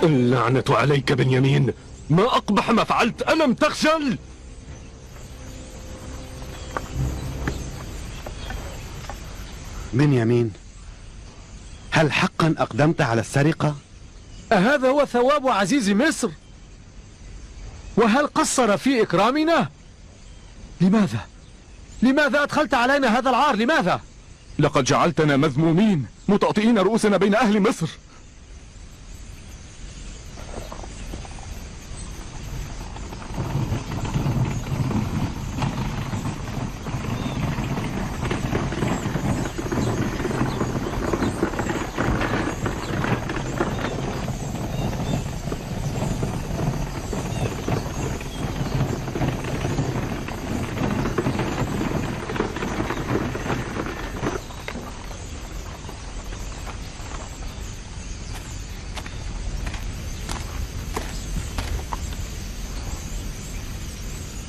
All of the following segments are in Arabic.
اللعنة عليك بنيامين، ما أقبح ما فعلت، ألم تخجل؟ بنيامين، هل حقا أقدمت على السرقة؟ أهذا هو ثواب عزيز مصر؟ وهل قصر في إكرامنا؟ لماذا أدخلت علينا هذا العار؟ لماذا؟ لقد جعلتنا مذمومين متأطئين رؤوسنا بين أهل مصر.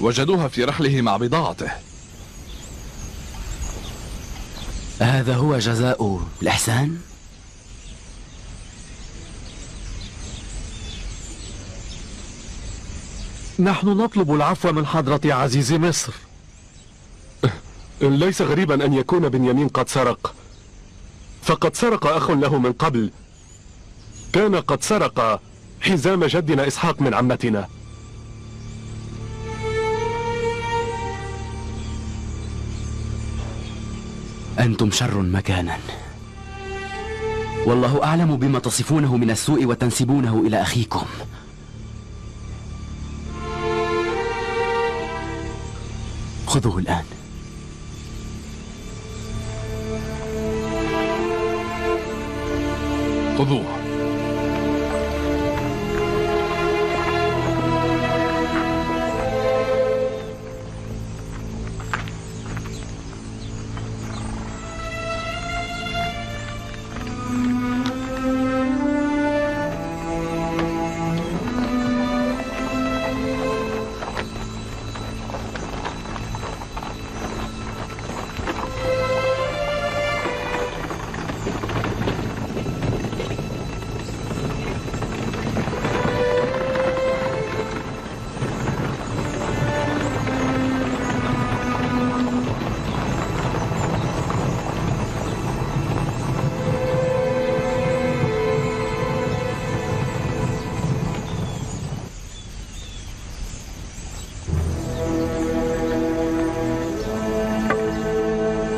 وجدوها في رحله مع بضاعته. هذا هو جزاء الإحسان؟ نحن نطلب العفو من حضرة عزيز مصر. ليس غريبا أن يكون بنيامين قد سرق، فقد سرق أخ له من قبل، كان قد سرق حزام جدنا إسحاق من عمتنا. أنتم شر مكانا، والله أعلم بما تصفونه من السوء وتنسبونه إلى أخيكم. خذوه الآن. خذوه.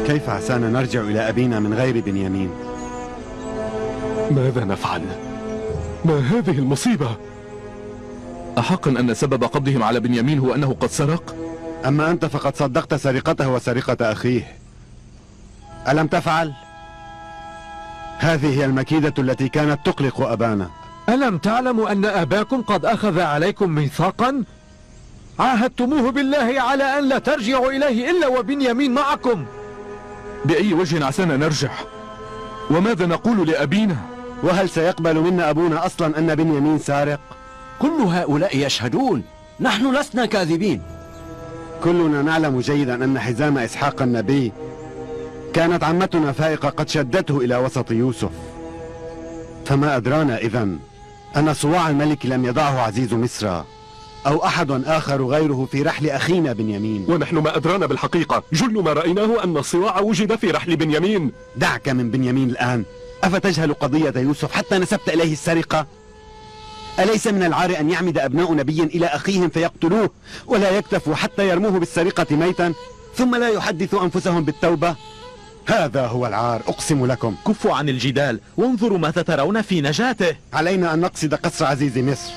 كيف عسانا نرجع إلى أبينا من غير بنيامين؟ ماذا نفعل؟ ما هذه المصيبة؟ أحقا أن سبب قبضهم على بنيامين هو أنه قد سرق؟ أما أنت فقد صدقت سرقته وسرقة أخيه، ألم تفعل؟ هذه هي المكيدة التي كانت تقلق أبانا. ألم تعلموا أن أباكم قد أخذ عليكم ميثاقا عاهدتموه بالله على أن لا ترجعوا إليه إلا وبنيامين معكم؟ بأي وجه عسانا نرجع؟ وماذا نقول لأبينا؟ وهل سيقبل منا أبونا أصلا أن بنيامين سارق؟ كل هؤلاء يشهدون، نحن لسنا كاذبين. كلنا نعلم جيدا أن حزام إسحاق النبي كانت عمتنا فائقة قد شدته إلى وسط يوسف، فما أدرانا إذن أن صواع الملك لم يضعه عزيز مصر أو أحد آخر غيره في رحل أخينا بنيامين. ونحن ما أدرانا بالحقيقة، جل ما رأيناه أن الصواع وجد في رحل بنيامين. دعك من بنيامين الآن، أفتجهل قضية يوسف حتى نسبت إليه السرقة؟ أليس من العار أن يعمد أبناء نبي إلى أخيهم فيقتلوه ولا يكتفوا حتى يرموه بالسرقة ميتا ثم لا يحدثوا أنفسهم بالتوبة؟ هذا هو العار، أقسم لكم. كفوا عن الجدال وانظروا ماذا ترون في نجاته. علينا أن نقصد قصر عزيز مصر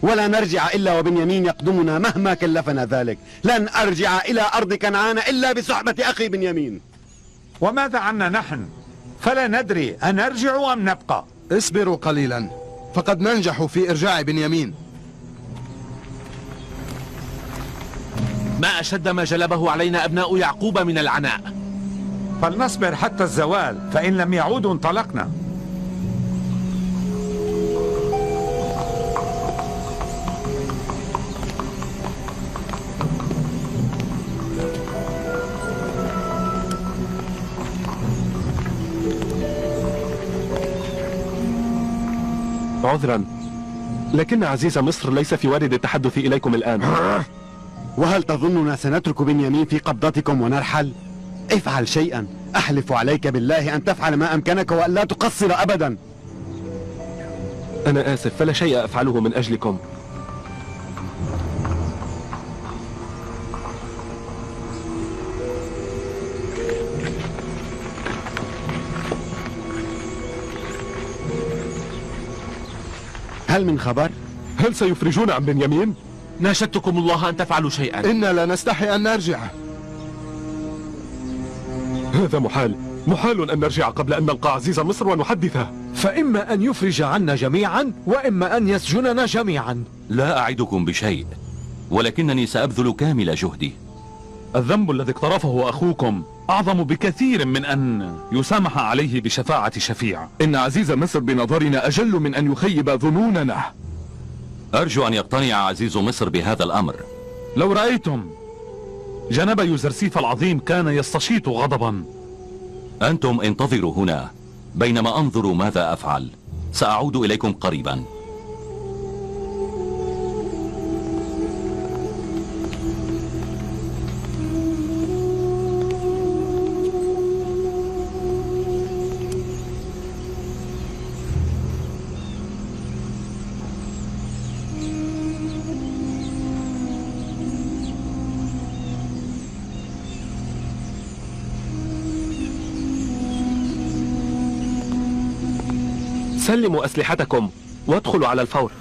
ولا نرجع إلا وبنيامين يقدمنا مهما كلفنا ذلك. لن أرجع إلى أرض كنعان إلا بصحبة أخي بنيامين. وماذا عنا نحن؟ فلا ندري أنرجع أم نبقى. اصبروا قليلا فقد ننجح في إرجاع بنيامين. ما أشد ما جلبه علينا أبناء يعقوب من العناء. فلنصبر حتى الزوال، فإن لم يعودوا انطلقنا. عذرا، لكن عزيز مصر ليس في وارد التحدث إليكم الآن. وهل تظننا سنترك بنيامين في قبضتكم ونرحل؟ افعل شيئا، أحلف عليك بالله أن تفعل ما أمكنك وأن لا تقصر أبدا. أنا آسف، فلا شيء أفعله من أجلكم. هل من خبر؟ هل سيفرجون عن بنيامين؟ ناشدتكم الله أن تفعلوا شيئا. إنا لا نستحي أن نرجع. هذا محال، محال أن نرجع قبل أن نلقى عزيز مصر ونحدثه. فإما أن يفرج عنا جميعا وإما أن يسجننا جميعا. لا أعدكم بشيء، ولكنني سأبذل كامل جهدي. الذنب الذي اقترفه أخوكم أعظم بكثير من أن يسامح عليه بشفاعة شفيع. إن عزيز مصر بنظرنا أجل من أن يخيب ظنوننا. أرجو أن يقتنع عزيز مصر بهذا الأمر. لو رأيتم جناب يوزرسيف العظيم كان يستشيط غضبا. أنتم انتظروا هنا بينما أنظر ماذا أفعل. سأعود إليكم قريبا. سلموا أسلحتكم وادخلوا على الفور.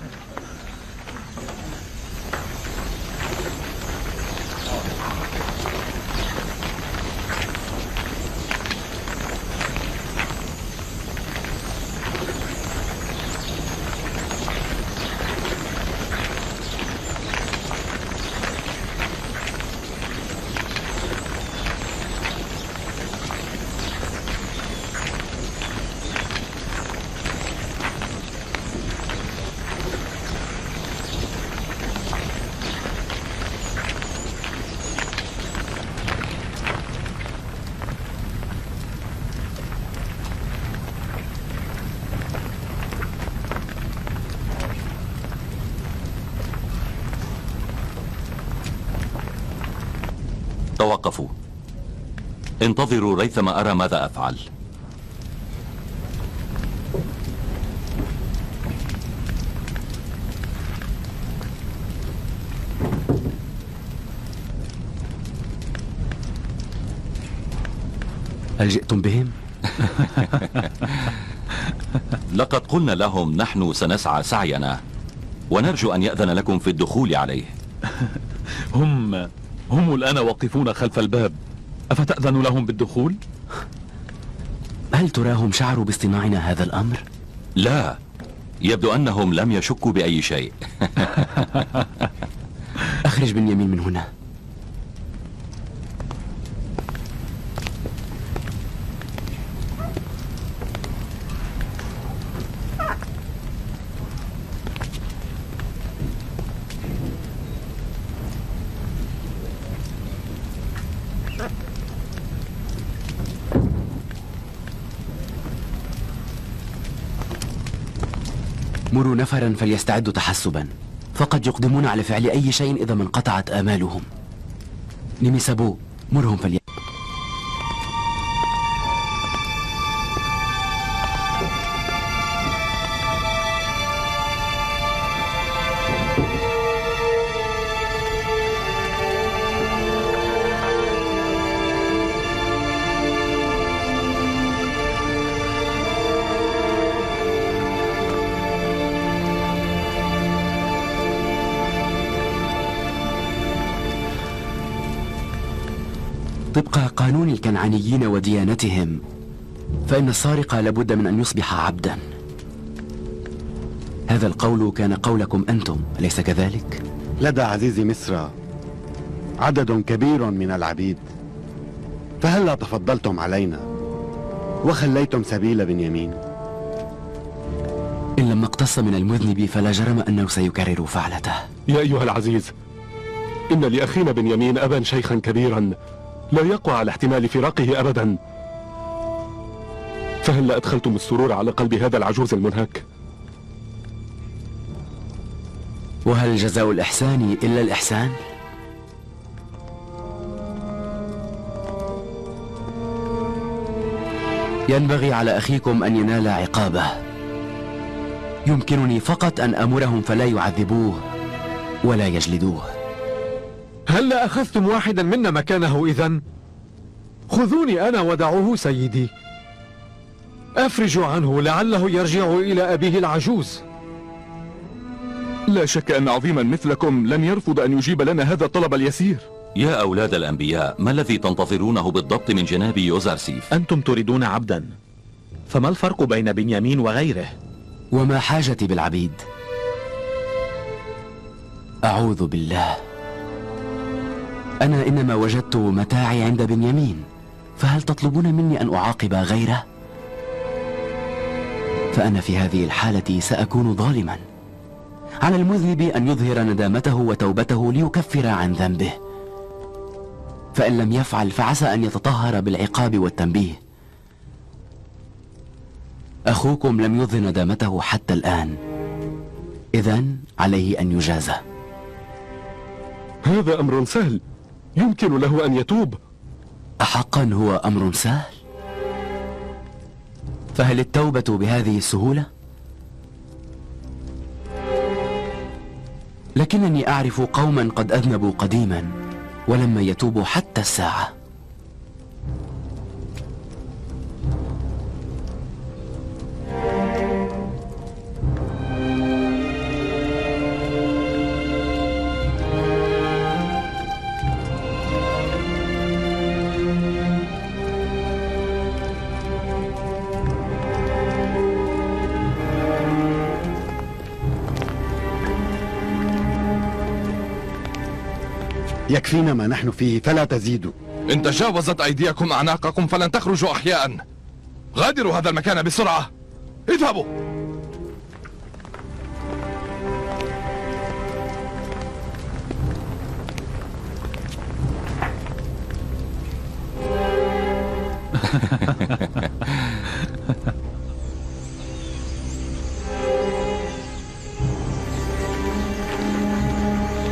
توقفوا، انتظروا ريثما أرى ماذا أفعل. هل جئتم بهم؟ لقد قلنا لهم نحن سنسعى سعينا ونرجو أن يأذن لكم في الدخول عليه. هم الآن واقفون خلف الباب، أفتأذن لهم بالدخول؟ هل تراهم شعروا باصطناعنا هذا الأمر؟ لا، يبدو أنهم لم يشكوا بأي شيء. أخرج بنيامين من هنا. مروا نفرا فليستعدوا تحسبا، فقد يقدمون على فعل أي شيء إذا ما انقطعت آمالهم. نيميسابو، مرهم طبق قانون الكنعانيين وديانتهم، فإن السارق لابد من أن يصبح عبدا. هذا القول كان قولكم أنتم، أليس كذلك؟ لدى عزيز مصر عدد كبير من العبيد، فهلا تفضلتم علينا وخليتم سبيل بنيامين؟ إن لم نقتص من المذنب فلا جرم أنه سيكرر فعلته. يا أيها العزيز، إن لأخينا بنيامين أبا شيخا كبيرا لا يقوى على احتمال فراقه أبدا، فهل أدخلتم السرور على قلب هذا العجوز المنهك؟ وهل جزاء الإحسان إلا الإحسان؟ ينبغي على أخيكم أن ينال عقابه. يمكنني فقط أن أمرهم فلا يعذبوه ولا يجلدوه. هل أخذتم واحدا منا مكانه إذن؟ خذوني أنا ودعوه سيدي. أفرجوا عنه لعله يرجع إلى أبيه العجوز. لا شك أن عظيما مثلكم لن يرفض أن يجيب لنا هذا الطلب اليسير. يا أولاد الأنبياء، ما الذي تنتظرونه بالضبط من جناب يوزرسيف؟ أنتم تريدون عبدا، فما الفرق بين بنيامين وغيره؟ وما حاجتي بالعبيد؟ أعوذ بالله. أنا إنما وجدت متاعي عند بنيامين، فهل تطلبون مني أن أعاقب غيره؟ فأنا في هذه الحالة سأكون ظالما. على المذنب أن يظهر ندامته وتوبته ليكفر عن ذنبه، فإن لم يفعل فعسى أن يتطهر بالعقاب والتنبيه. أخوكم لم يظهر ندامته حتى الآن، إذن عليه أن يجازى. هذا أمر سهل، يمكن له أن يتوب. أحقا هو أمر سهل؟ فهل التوبة بهذه السهولة؟ لكنني أعرف قوما قد أذنبوا قديما ولما يتوبوا حتى الساعة. يكفينا ما نحن فيه فلا تزيدوا. إن تجاوزت أيديكم أعناقكم فلن تخرجوا أحياء. غادروا هذا المكان بسرعة. اذهبوا.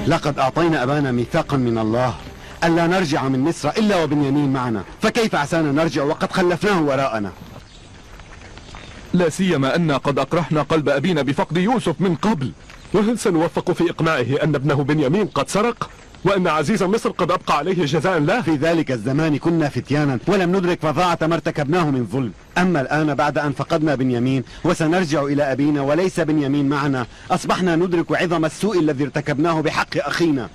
لقد أعطينا أبانا ميثاقا من الله ألا نرجع من مصر إلا وبنيامين معنا، فكيف عسانا نرجع وقد خلفناه وراءنا؟ لا سيما أن قد أقرحنا قلب أبينا بفقد يوسف من قبل، وهل سنوفق في إقناعه أن ابنه بنيامين قد سرق وأن عزيز مصر قد أبقى عليه جزاء له؟ في ذلك الزمان كنا فتيانا ولم ندرك فظاعة ما ارتكبناه من ظلم. أما الآن بعد أن فقدنا بنيامين وسنرجع إلى أبينا وليس بنيامين معنا، أصبحنا ندرك عظم السوء الذي ارتكبناه بحق أخينا.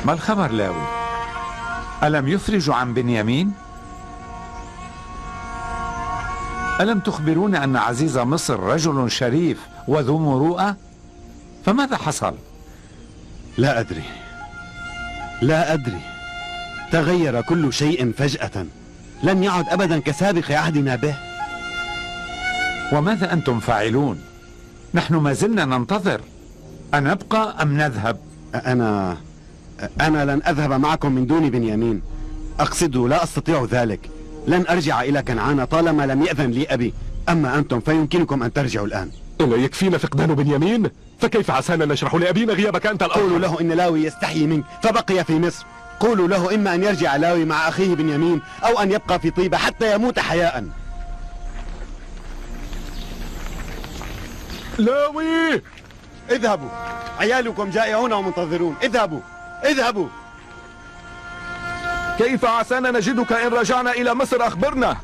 ما الخبر لاوي؟ ألم يفرجوا عن بنيامين؟ ألم تخبرون أن عزيز مصر رجل شريف وذو مروءة؟ فماذا حصل؟ لا أدري، لا أدري. تغير كل شيء فجأة، لن يعد أبدا كسابق عهدنا به. وماذا أنتم فاعلون؟ نحن ما زلنا ننتظر. أنبقى أم نذهب؟ أنا لن أذهب معكم من دون بنيامين. أقصد لا أستطيع ذلك. لن أرجع إلى كنعان طالما لم يأذن لي أبي. أما أنتم فيمكنكم أن ترجعوا الآن. ألا يكفينا فقدان بنيامين؟ فكيف عسانا نشرح لأبينا غيابك أنت الأرض؟ قولوا له إن لاوي يستحيي منك فبقي في مصر. قولوا له إما أن يرجع لاوي مع أخيه بنيامين أو أن يبقى في طيبة حتى يموت حياء. لاوي، اذهبوا، عيالكم جائعون ومنتظرون. اذهبوا اذهبوا. كيف عسانا نجدك إن رجعنا إلى مصر؟ أخبرنا.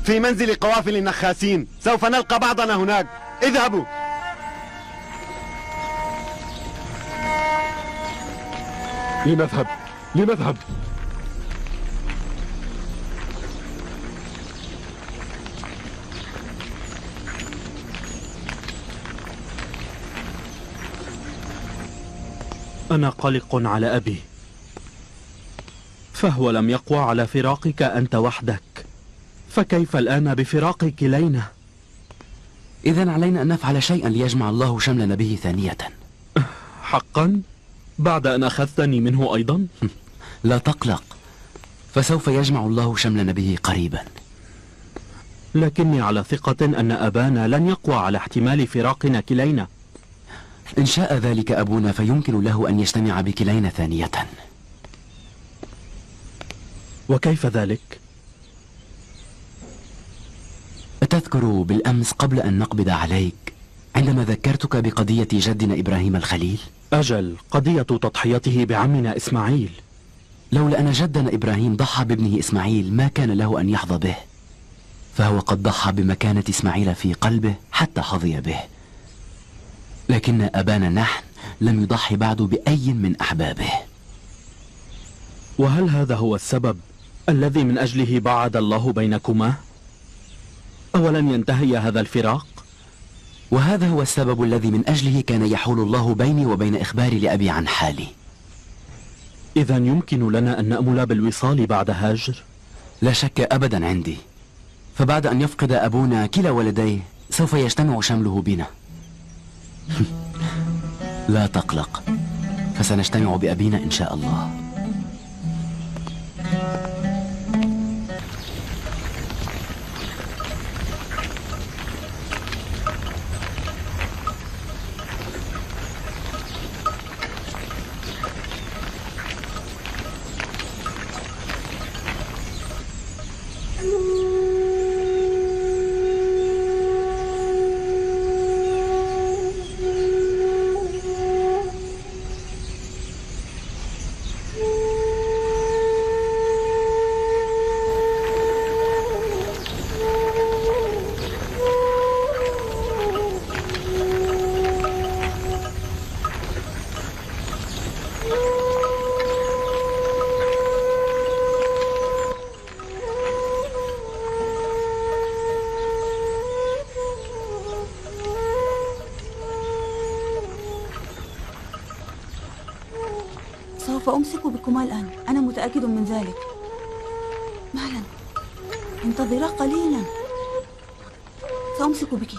في منزل قوافل النخاسين، سوف نلقى بعضنا هناك. اذهبوا. لنذهب لنذهب. أنا قلق على أبي، فهو لم يقوى على فراقك أنت وحدك، فكيف الآن بفراق كلينا؟ إذن علينا أن نفعل شيئا ليجمع الله شملنا به ثانية. حقا؟ بعد أن أخذتني منه أيضا؟ لا تقلق، فسوف يجمع الله شملنا به قريبا. لكني على ثقة أن أبانا لن يقوى على احتمال فراقنا كلينا. إن شاء ذلك أبونا فيمكن له أن يجتمع بكلينا ثانية. وكيف ذلك؟ تذكر بالأمس قبل أن نقبض عليك عندما ذكرتك بقضية جدنا إبراهيم الخليل؟ أجل، قضية تضحيته بعمنا إسماعيل. لولا أن جدنا إبراهيم ضحى بابنه إسماعيل ما كان له أن يحظى به، فهو قد ضحى بمكانة إسماعيل في قلبه حتى حظي به، لكن أبانا نحن لم يضحي بعد بأي من أحبابه. وهل هذا هو السبب الذي من أجله بعد الله بينكما؟ أولن ينتهي هذا الفراق؟ وهذا هو السبب الذي من أجله كان يحول الله بيني وبين إخباري لأبي عن حالي. إذن يمكن لنا أن نأمل بالوصال بعد هاجر؟ لا شك أبدا عندي، فبعد أن يفقد أبونا كلا ولديه سوف يجتمع شمله بنا. لا تقلق، فسنجتمع بأبينا إن شاء الله. سوف أمسك بكما الآن، أنا متأكد من ذلك. مهلا، انتظرا قليلا، سأمسك بك.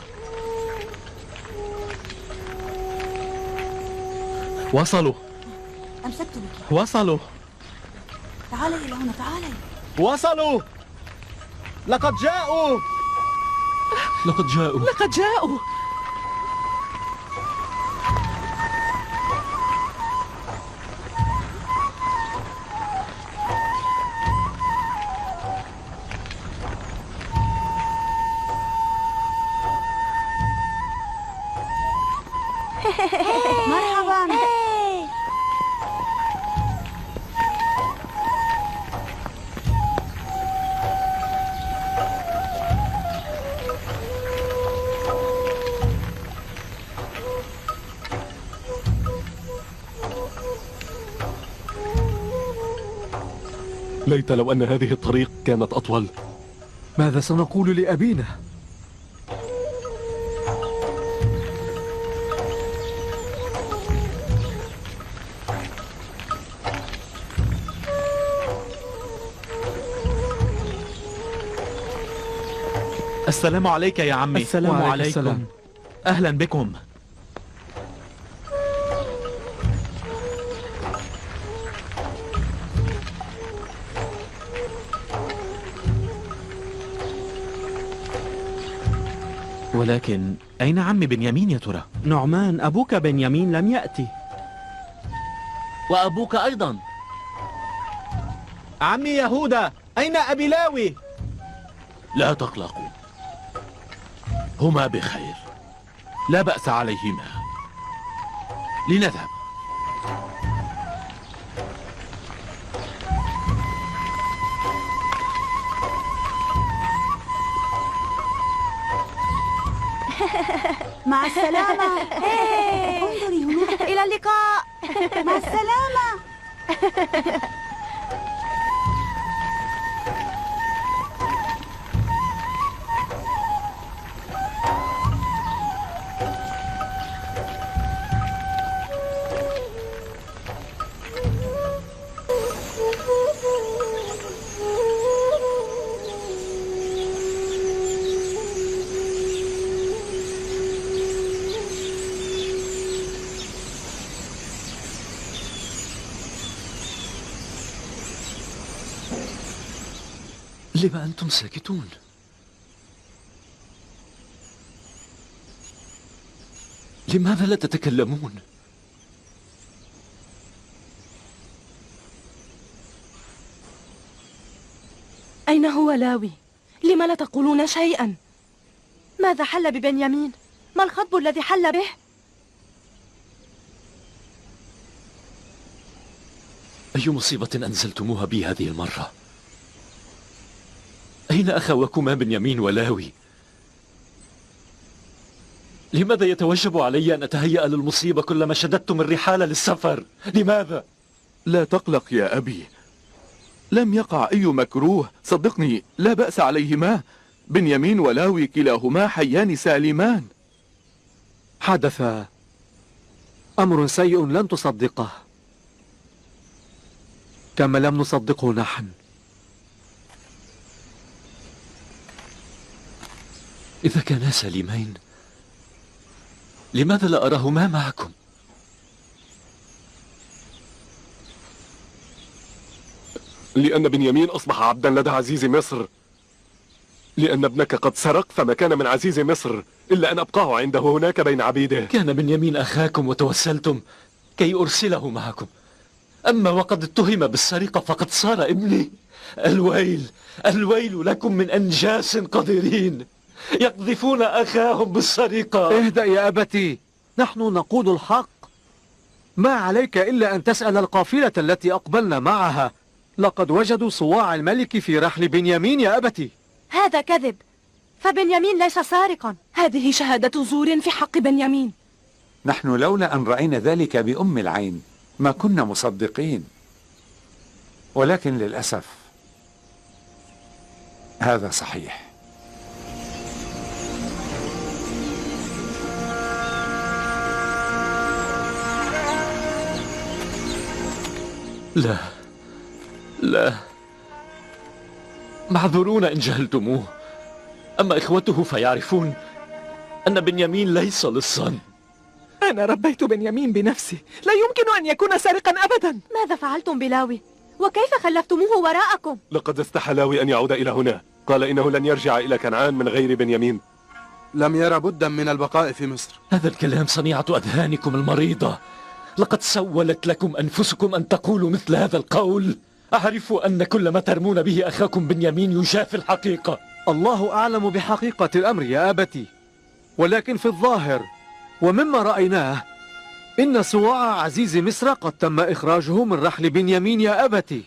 وصلوا. أمسكت بك. وصلوا. تعالي إلى هنا، تعالي. وصلوا. لقد جاءوا. لقد جاءوا. لقد جاءوا. مرحبا. ليت لو أن هذه الطريق كانت أطول. ماذا سنقول لأبينا؟ السلام عليك يا عمي. السلام عليكم. السلام. أهلا بكم. ولكن أين عمي بنيامين يا ترى؟ نعمان أبوك بنيامين لم يأتي. وأبوك أيضا. عمي يهوذا، أين أبي لاوي؟ لا تقلقوا، هما بخير، لا بأس عليهما. لنذهب. مع السلامة. انظري هناك. إلى اللقاء. مع السلامة. لما أنتم ساكتون؟ لماذا لا تتكلمون؟ أين هو لاوي؟ لم لا تقولون شيئا؟ ماذا حل ببنيامين؟ ما الخطب الذي حل به؟ أي مصيبة أنزلتموها بي هذه المرة؟ أين أخوكما بنيامين ولاوي؟ لماذا يتوجب علي أن أتهيأ للمصيبة كلما شددتم الرحال للسفر؟ لماذا؟ لا تقلق يا أبي، لم يقع أي مكروه، صدقني لا بأس عليهما. بنيامين ولاوي كلاهما حيان سالمان. حدث أمر سيء لن تصدقه، كما لم نصدقه نحن. إذا كانا سليمين لماذا لا أراهما معكم؟ لأن بنيامين أصبح عبدا لدى عزيز مصر، لأن ابنك قد سرق، فما كان من عزيز مصر إلا أن أبقاه عنده هناك بين عبيده. كان بنيامين أخاكم وتوسلتم كي أرسله معكم، أما وقد اتهم بالسرقة فقد صار ابني. الويل الويل لكم من أنجاس قذرين يقذفون أخاهم بالسرقة. اهدأ يا أبتي، نحن نقول الحق. ما عليك إلا أن تسأل القافلة التي أقبلنا معها، لقد وجدوا صواع الملك في رحل بنيامين يا أبتي. هذا كذب، فبنيامين ليس سارقا. هذه شهادة زور في حق بنيامين. نحن لولا أن رأينا ذلك بأم العين ما كنا مصدقين، ولكن للأسف هذا صحيح. لا لا، معذورون إن جهلتموه، أما إخوته فيعرفون أن بنيامين ليس لصا. أنا ربيت بنيامين بنفسي، لا يمكن أن يكون سارقا أبدا. ماذا فعلتم بلاوي؟ وكيف خلفتموه وراءكم؟ لقد استحى لاوي أن يعود إلى هنا، قال إنه لن يرجع إلى كنعان من غير بنيامين. لم يرى بدا من البقاء في مصر. هذا الكلام صنيعة أذهانكم المريضة. لقد سولت لكم أنفسكم أن تقولوا مثل هذا القول. أعرف أن كل ما ترمون به أخاكم بنيامين يجافي الحقيقة. الله أعلم بحقيقة الأمر يا أبتي، ولكن في الظاهر ومما رأيناه إن صواع عزيز مصر قد تم إخراجه من رحل بنيامين يا أبتي.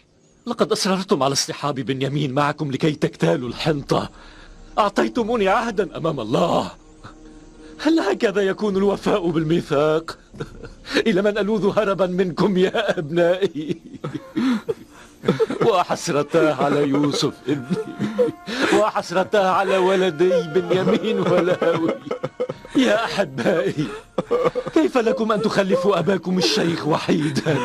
لقد أصررتم على اصطحاب بنيامين معكم لكي تكتالوا الحنطة. أعطيتموني عهدا أمام الله. هل هكذا يكون الوفاء بالميثاق؟ إلى من ألوذ هربا منكم يا أبنائي؟ وحسرتاه على يوسف ابني، وحسرتاه على ولدي بنيامين ولاوي. يا أحبائي، كيف لكم أن تخلفوا أباكم الشيخ وحيدا؟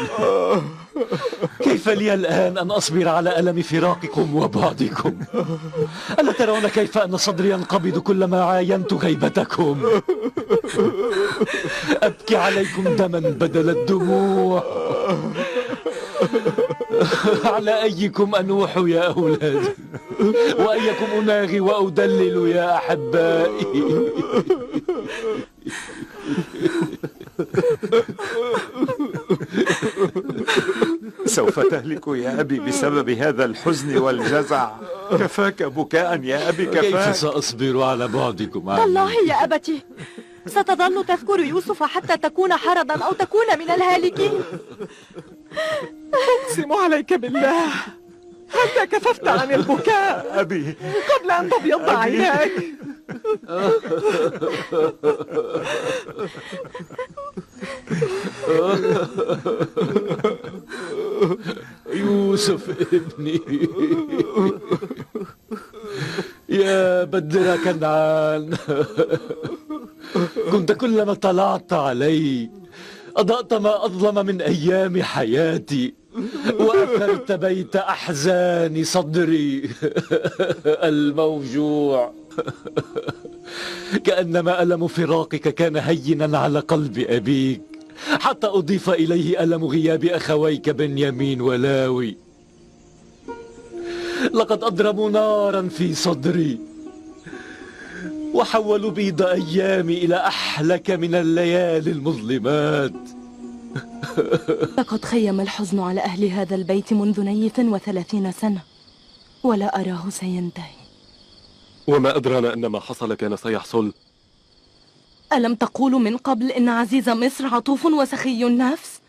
كيف لي الآن أن أصبر على ألم فراقكم وبعدكم؟ ألا ترون كيف أن صدري ينقبض كلما عاينت غيبتكم؟ أبكي عليكم دما بدل الدموع. على أيكم أنوح يا أولادي، وأيكم أناغي وأدلل يا أحبائي. سوف تهلك يا أبي بسبب هذا الحزن والجزع. كفاك بكاء يا أبي، كفاك. كيف سأصبر على بعدكم عني؟ والله يا أبتي ستظل تذكر يوسف حتى تكون حرضا أو تكون من الهالكين. أقسم عليك بالله، حتى كففت عن البكاء أبي قبل أن تبيض عيناك. يوسف ابني، يا بدر كنعان، كنت كلما طلعت علي أضأت ما أظلم من أيام حياتي، وأثرت بيت أحزان صدري الموجوع. كأنما ألم فراقك كان هينا على قلب أبيك، حتى أضيف إليه ألم غياب أخويك بنيامين ولاوي. لقد أضرموا نارا في صدري وحولوا بيض أيامي إلى أحلك من الليالي المظلمات. لقد خيم الحزن على أهل هذا البيت منذ 32 سنة ولا أراه سينتهي. وما أدرانا أن ما حصل كان سيحصل. ألم تقولوا من قبل إن عزيز مصر عطوف وسخي النفس؟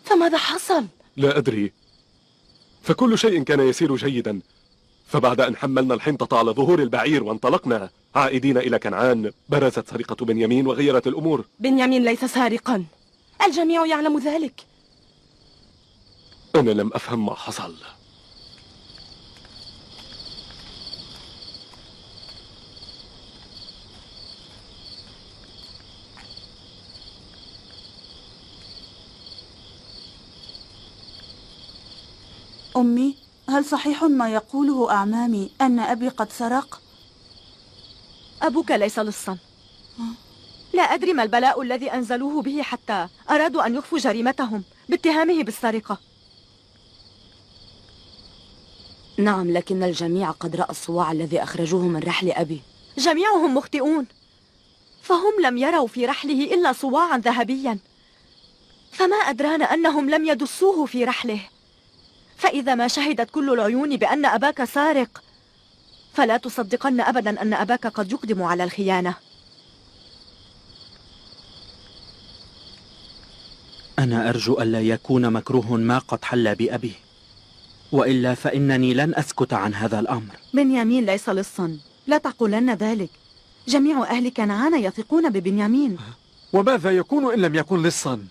فماذا حصل؟ لا أدري، فكل شيء كان يسير جيدا، فبعد أن حملنا الحنطة على ظهور البعير وانطلقنا عائدين إلى كنعان برزت سرقة بنيامين وغيرت الأمور. بنيامين ليس سارقا، الجميع يعلم ذلك. أنا لم أفهم ما حصل. أمي، هل صحيح ما يقوله أعمامي أن أبي قد سرق؟ أبوك ليس لصا. لا أدري ما البلاء الذي أنزلوه به حتى أرادوا أن يخفوا جريمتهم باتهامه بالسرقة. نعم، لكن الجميع قد رأى الصواع الذي أخرجوه من رحل أبي. جميعهم مخطئون، فهم لم يروا في رحله إلا صواعا ذهبيا، فما أدرانا أنهم لم يدسوه في رحله. فإذا ما شهدت كل العيون بأن أباك سارق، فلا تصدقن أبدا أن أباك قد يقدم على الخيانة. أنا أرجو ألا يكون مكروه ما قد حل بأبي، وإلا فإنني لن أسكت عن هذا الأمر. بنيامين ليس لصا، لا تقولن ذلك. جميع أهل كنعان يثقون ببنيامين. وماذا يكون إن لم يكن لصا؟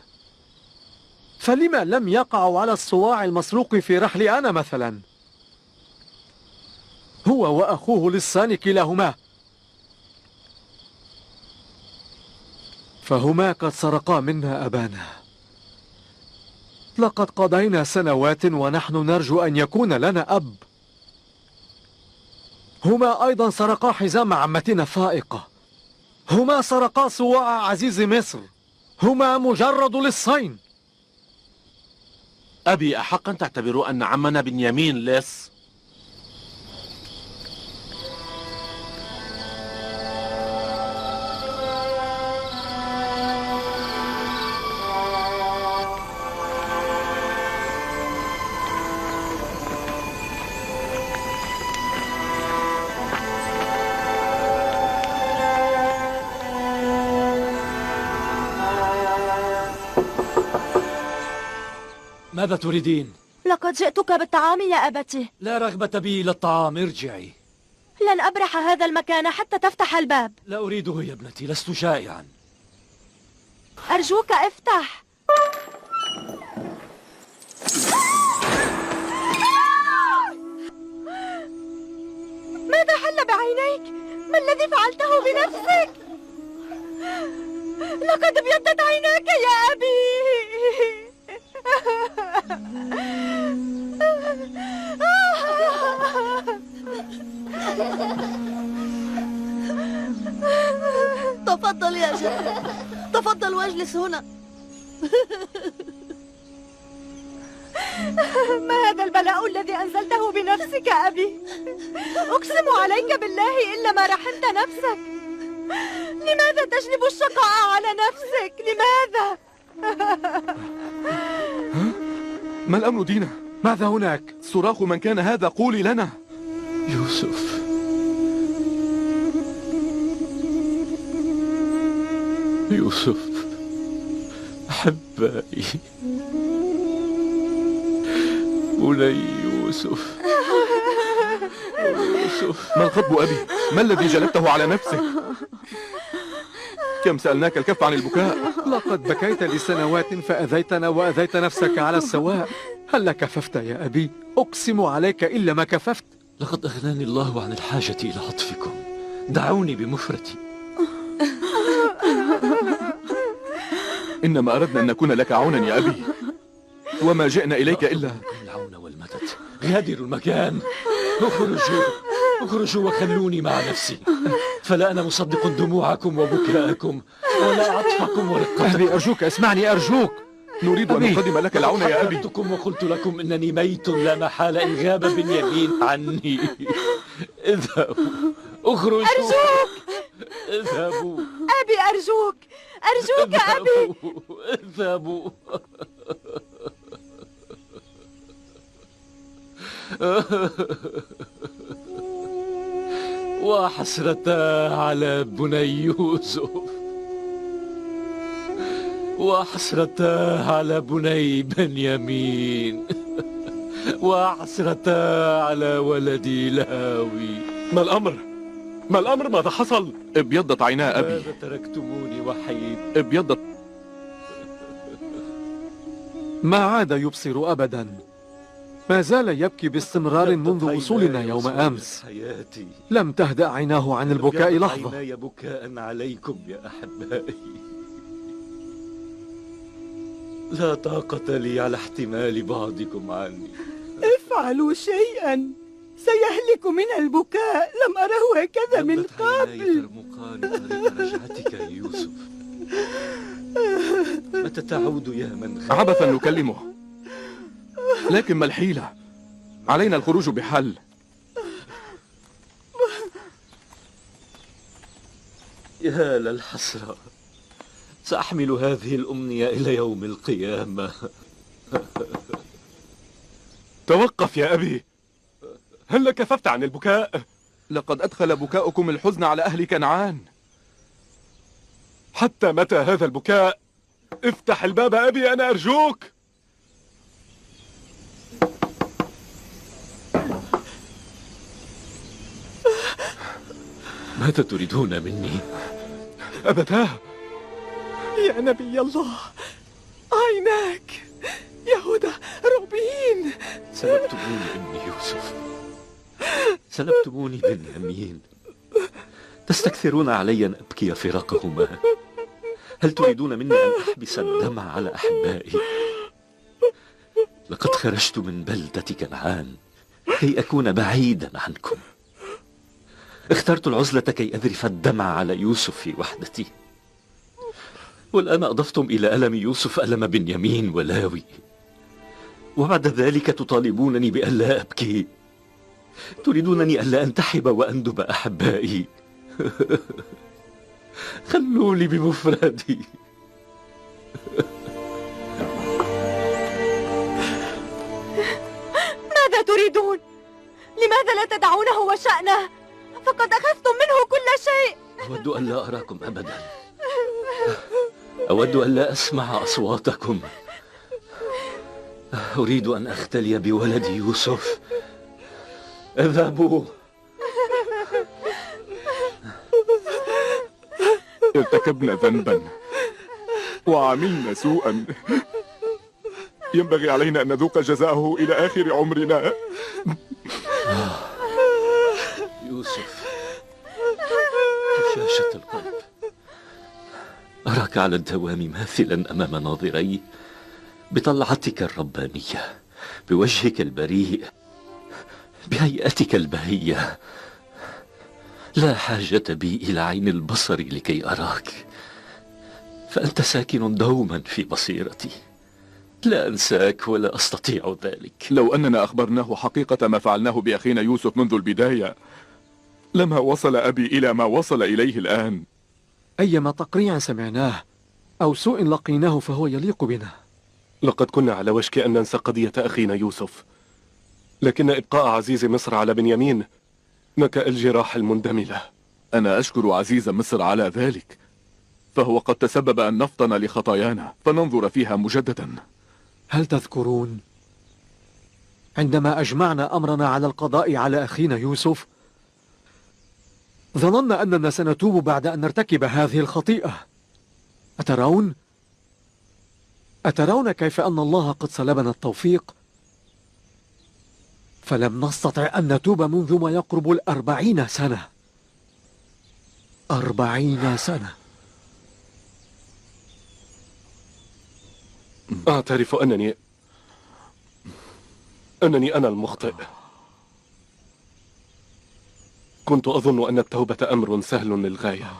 فلما لم يقعوا على الصواع المسروق في رحلي أنا مثلا؟ هو وأخوه لصان كلاهما، فهما قد سرقا منا أبانا. لقد قضينا سنوات ونحن نرجو أن يكون لنا أب. هما أيضا سرقا حزام عمتنا فائقة، هما سرقا صواع عزيز مصر، هما مجرد لصين. أبي، أحقا تعتبر أن عمنا بنيامين لص؟ ماذا تريدين؟ لقد جئتك بالطعام يا أبتي. لا رغبة بي إلى الطعام، ارجعي. لن أبرح هذا المكان حتى تفتح الباب. لا أريده يا ابنتي، لست شائعا. أرجوك افتح. ماذا حل بعينيك؟ ما الذي فعلته بنفسك؟ لقد ابيضت عيناك يا أبي. تفضل يا جد، تفضل واجلس هنا. ما هذا البلاء الذي أنزلته بنفسك أبي؟ أقسم عليك بالله إلا ما رحمت نفسك. لماذا تجلب الشقاء على نفسك؟ لماذا؟ ما الأمر دينا؟ ماذا هناك؟ صراخ من كان هذا؟ قولي لنا. يوسف، يوسف أحبائي، بني يوسف. يوسف، ما الخطب أبي؟ ما الذي جلبته على نفسك؟ كم سألناك الكف عن البكاء. لقد بكيت لسنوات فأذيتنا وأذيت نفسك على السواء. هل كففت يا أبي؟ أقسم عليك إلا ما كففت. لقد أغناني الله عن الحاجة إلى عطفكم، دعوني بمفردي. إنما أردنا أن نكون لك عونا يا أبي، وما جئنا إليك إلا العون والمدد. غادروا المكان، اخرجوا وخلوني مع نفسي، فلا أنا مصدق دموعكم وبكاءكم ولا عطفكم ورقتكم. أبي أرجوك اسمعني، أرجوك. نريد أن نقدم لك العون يا أبي. حذرتكم وقلت لكم إنني ميت لا محالة إن غاب بنيامين عني. اذهبوا، اخرجوا، أرجوك، اذهبوا. أبي أرجوك، أرجوك أبي. اذهبوا. وحسرتا على بني يوسف، وحسرتا على بني بنيامين، وحسرتا على ولدي لاوي. ما الأمر؟ ما الأمر؟ ماذا حصل؟ ابيضت عينا أبي. ماذا تركتموني وحيد؟ ابيضت. ما عاد يبصر أبدا، ما زال يبكي باستمرار منذ وصولنا يوم أمس. حياتي. لم تهدأ عيناه عن البكاء لحظة. عيناي بكاء عليكم يا أحبائي. لا طاقة لي على احتمال بعضكم عني. افعلوا شيئا، سيهلك من البكاء. لم أره هكذا من قبل. رجعتك يا يوسف. متى تعود يا من عبثا نكلمه، لكن ما الحيلة؟ علينا الخروج بحل. يا للحسرة، سأحمل هذه الأمنية إلى يوم القيامة. توقف يا أبي، هل كففت عن البكاء؟ لقد أدخل بكاؤكم الحزن على أهل كنعان. حتى متى هذا البكاء؟ افتح الباب أبي، أنا أرجوك. ماذا تريدون مني؟ أبتاه. يا نبي الله، عيناك. يهوذا، روبين. سلبتموني ابني يوسف، سلبتموني بنيامين. تستكثرون علي أن أبكي فراقهما. هل تريدون مني أن أحبس الدمع على أحبائي؟ لقد خرجت من بلدة كنعان كي أكون بعيدا عنكم. اخترت العزلة كي أذرف الدمع على يوسف في وحدتي، والآن أضفتم إلى ألم يوسف ألم بنيامين ولاوي، وبعد ذلك تطالبونني بألا أبكي. تريدونني ألا أنتحب وأندب أحبائي. خلوني بمفردي. ماذا تريدون؟ لماذا لا تدعونه وشأنه؟ فقد أخذتم منه كل شيء. أود أن لا أراكم أبدا، أود أن لا أسمع أصواتكم. أريد أن أختلي بولد يوسف. اذهبوا. ارتكبنا ذنبا وعملنا سوءا، ينبغي علينا أن نذوق جزاءه إلى آخر عمرنا. يوسف، هشاشة القلب، أراك على الدوام ماثلا أمام ناظري بطلعتك الربانية، بوجهك البريء، بهيئتك البهية. لا حاجة بي إلى عين البصر لكي أراك، فأنت ساكن دوما في بصيرتي. لا أنساك ولا أستطيع ذلك. لو أننا أخبرناه حقيقة ما فعلناه بأخينا يوسف منذ البداية لما وصل أبي إلى ما وصل إليه الآن. أيما تقريع سمعناه أو سوء لقيناه فهو يليق بنا. لقد كنا على وشك أن ننسى قضية أخينا يوسف، لكن إبقاء عزيز مصر على بنيامين نكأ الجراح المندملة. أنا أشكر عزيز مصر على ذلك، فهو قد تسبب أن نفطن لخطايانا فننظر فيها مجددا. هل تذكرون عندما أجمعنا أمرنا على القضاء على أخينا يوسف؟ ظننا أننا سنتوب بعد أن نرتكب هذه الخطيئة. أترون كيف أن الله قد سلبنا التوفيق؟ فلم نستطع أن نتوب منذ ما يقرب 40 سنة. 40 سنة. أعترف أنني أنا المخطئ. كنت أظن أن التوبة أمر سهل للغاية.